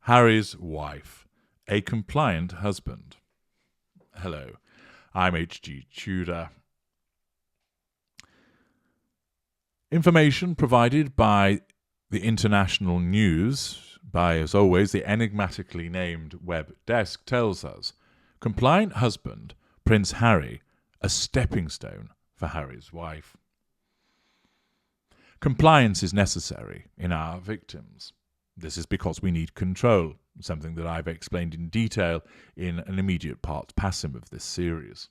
Harry's wife, a compliant husband. Hello, I'm H.G. Tudor. Information provided by the international news, by, as always, the enigmatically named web desk, tells us compliant husband, Prince Harry, a stepping stone for Harry's wife. Compliance is necessary in our victims. This is because we need control, something that I've explained in detail in an immediate part passim of this series.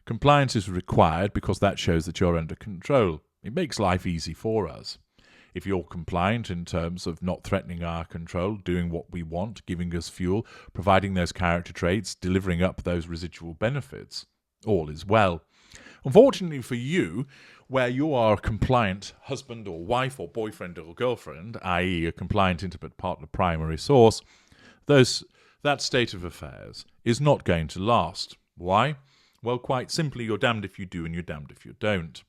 Compliance is required because that shows that you're under control. It makes life easy for us. If you're compliant in terms of not threatening our control, doing what we want, giving us fuel, providing those character traits, delivering up those residual benefits, all is well. Unfortunately for you, where you are a compliant husband or wife or boyfriend or girlfriend, i.e. a compliant intimate partner primary source, that state of affairs is not going to last. Why? Well, quite simply, you're damned if you do and you're damned if you don't.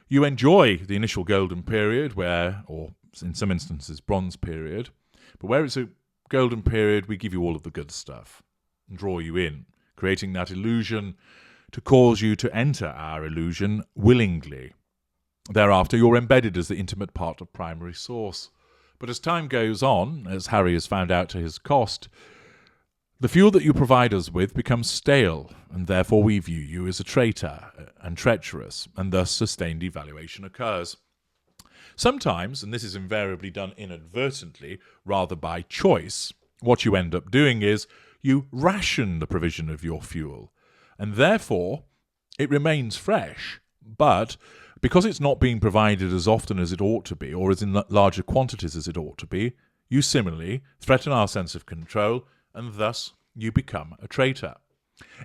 You enjoy the initial golden period or in some instances bronze period, but where it's a golden period, we give you all of the good stuff and draw you in, creating that illusion to cause you to enter our illusion willingly. Thereafter, you're embedded as the intimate part of primary source. But as time goes on, as Harry has found out to his cost, the fuel that you provide us with becomes stale, and therefore we view you as a traitor and treacherous, and thus sustained devaluation occurs. Sometimes, and this is invariably done inadvertently, rather by choice, what you end up doing is you ration the provision of your fuel, and therefore it remains fresh, but because it's not being provided as often as it ought to be, or as in larger quantities as it ought to be, you similarly threaten our sense of control, and thus you become a traitor.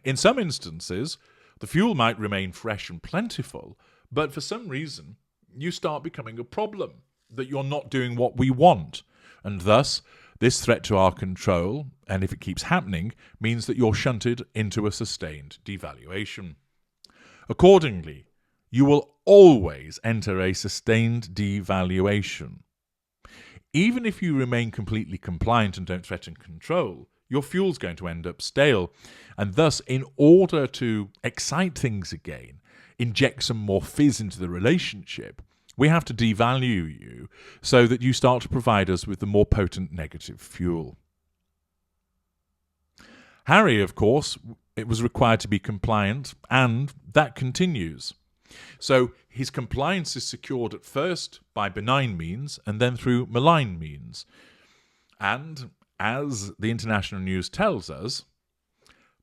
In some instances, the fuel might remain fresh and plentiful, but for some reason you start becoming a problem, that you're not doing what we want, and thus this threat to our control, and if it keeps happening, means that you're shunted into a sustained devaluation. Accordingly, you will always enter a sustained devaluation. Even if you remain completely compliant and don't threaten control, your fuel's going to end up stale, and thus, in order to excite things again, inject some more fizz into the relationship, we have to devalue you so that you start to provide us with the more potent negative fuel. Harry, of course, it was required to be compliant, and that continues. So his compliance is secured at first by benign means and then through malign means. And, as the international news tells us,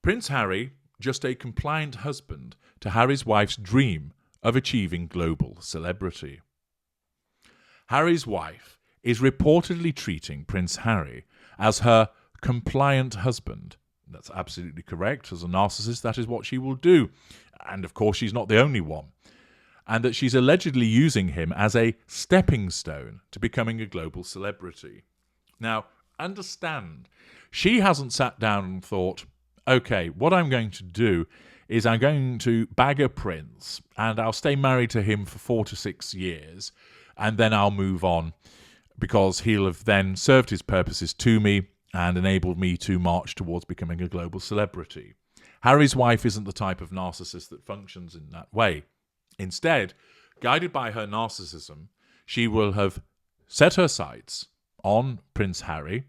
Prince Harry, just a compliant husband to Harry's wife's dream of achieving global celebrity. Harry's wife is reportedly treating Prince Harry as her compliant husband. That's absolutely correct. As a narcissist, that is what she will do. And of course, she's not the only one. And that she's allegedly using him as a stepping stone to becoming a global celebrity. Now, understand, she hasn't sat down and thought, okay, what I'm going to do is I'm going to bag a prince and I'll stay married to him for 4 to 6 years and then I'll move on because he'll have then served his purposes to me and enabled me to march towards becoming a global celebrity. Harry's wife isn't the type of narcissist that functions in that way. Instead, guided by her narcissism, she will have set her sights on Prince Harry,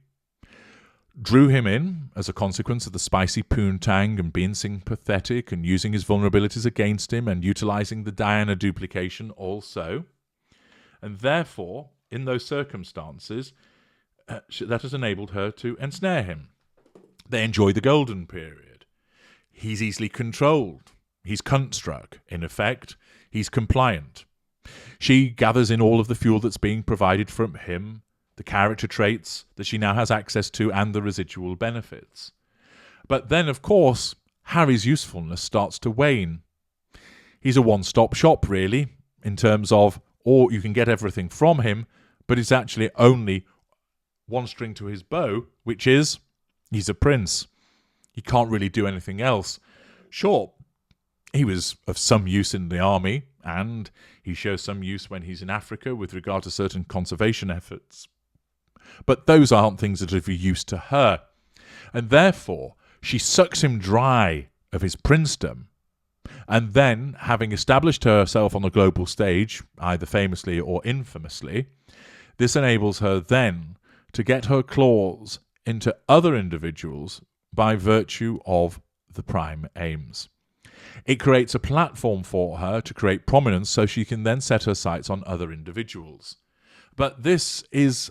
drew him in as a consequence of the spicy poontang and being sympathetic and using his vulnerabilities against him and utilising the Diana duplication also. And therefore, in those circumstances, that has enabled her to ensnare him. They enjoy the golden period. He's easily controlled. He's cunt-struck, in effect. He's compliant. She gathers in all of the fuel that's being provided from him, the character traits that she now has access to, and the residual benefits. But then, of course, Harry's usefulness starts to wane. He's a one-stop shop, really, in terms of, or you can get everything from him, but it's actually only one string to his bow, which is, he's a prince. He can't really do anything else. Sure, he was of some use in the army, and he shows some use when he's in Africa with regard to certain conservation efforts. but those aren't things that are of use to her. And therefore, she sucks him dry of his princedom. And then, having established herself on the global stage, either famously or infamously, this enables her then to get her claws into other individuals by virtue of the prime aims. It creates a platform for her to create prominence so she can then set her sights on other individuals. But this is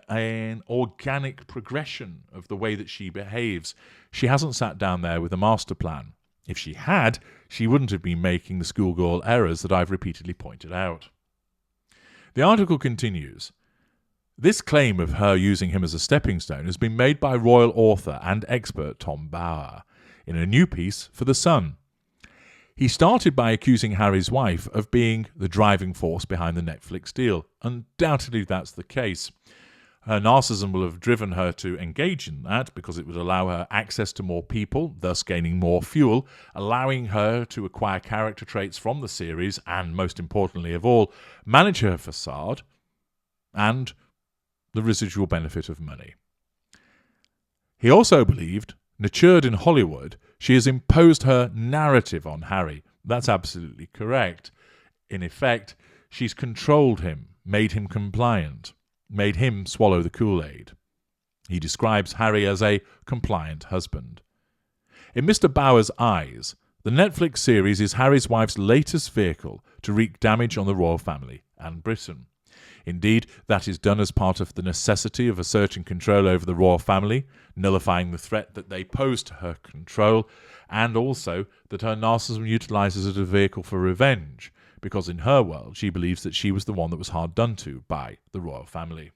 an organic progression of the way that she behaves. She hasn't sat down there with a master plan. If she had, she wouldn't have been making the schoolgirl errors that I've repeatedly pointed out. The article continues. This claim of her using him as a stepping stone has been made by royal author and expert Tom Bower in a new piece for The Sun. He started by accusing Harry's wife of being the driving force behind the Netflix deal. Undoubtedly that's the case. Her narcissism will have driven her to engage in that because it would allow her access to more people, thus gaining more fuel, allowing her to acquire character traits from the series and, most importantly of all, manage her facade and the residual benefit of money. He also believed, matured in Hollywood, she has imposed her narrative on Harry. That's absolutely correct. In effect, she's controlled him, made him compliant, made him swallow the Kool-Aid. He describes Harry as a compliant husband. In Mr. Bower's eyes, the Netflix series is Harry's wife's latest vehicle to wreak damage on the royal family and Britain. Indeed, that is done as part of the necessity of asserting control over the royal family, nullifying the threat that they pose to her control, and also that her narcissism utilizes it as a vehicle for revenge, because in her world she believes that she was the one that was hard done to by the royal family.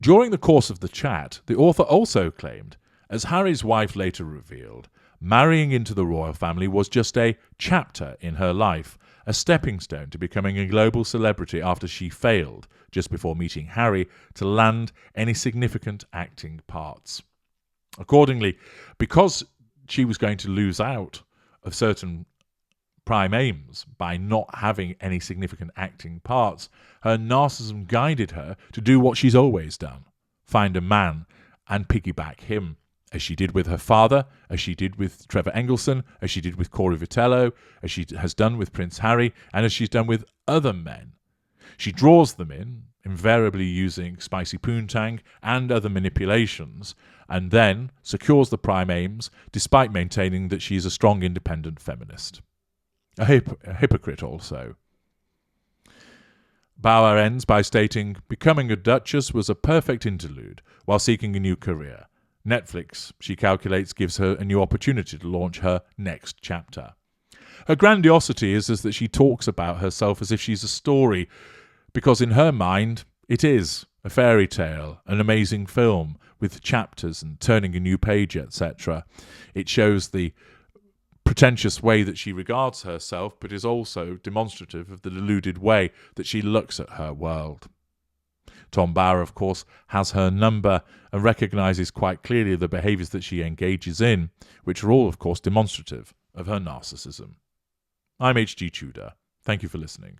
During the course of the chat, the author also claimed, as Harry's wife later revealed, marrying into the royal family was just a chapter in her life, a stepping stone to becoming a global celebrity after she failed, just before meeting Harry, to land any significant acting parts. Accordingly, because she was going to lose out of certain prime aims by not having any significant acting parts, her narcissism guided her to do what she's always done, find a man and piggyback him, as she did with her father, as she did with Trevor Engelson, as she did with Corey Vitello, as she has done with Prince Harry, and as she's done with other men. She draws them in, invariably using spicy poontang and other manipulations, and then secures the prime aims, despite maintaining that she is a strong independent feminist. A hypocrite also. Bower ends by stating, becoming a duchess was a perfect interlude while seeking a new career. Netflix, she calculates, gives her a new opportunity to launch her next chapter. Her grandiosity is that she talks about herself as if she's a story, because in her mind, it is a fairy tale, an amazing film with chapters and turning a new page, etc. It shows the pretentious way that she regards herself, but is also demonstrative of the deluded way that she looks at her world. Tom Bower, of course, has her number and recognises quite clearly the behaviours that she engages in, which are all, of course, demonstrative of her narcissism. I'm H.G. Tudor. Thank you for listening.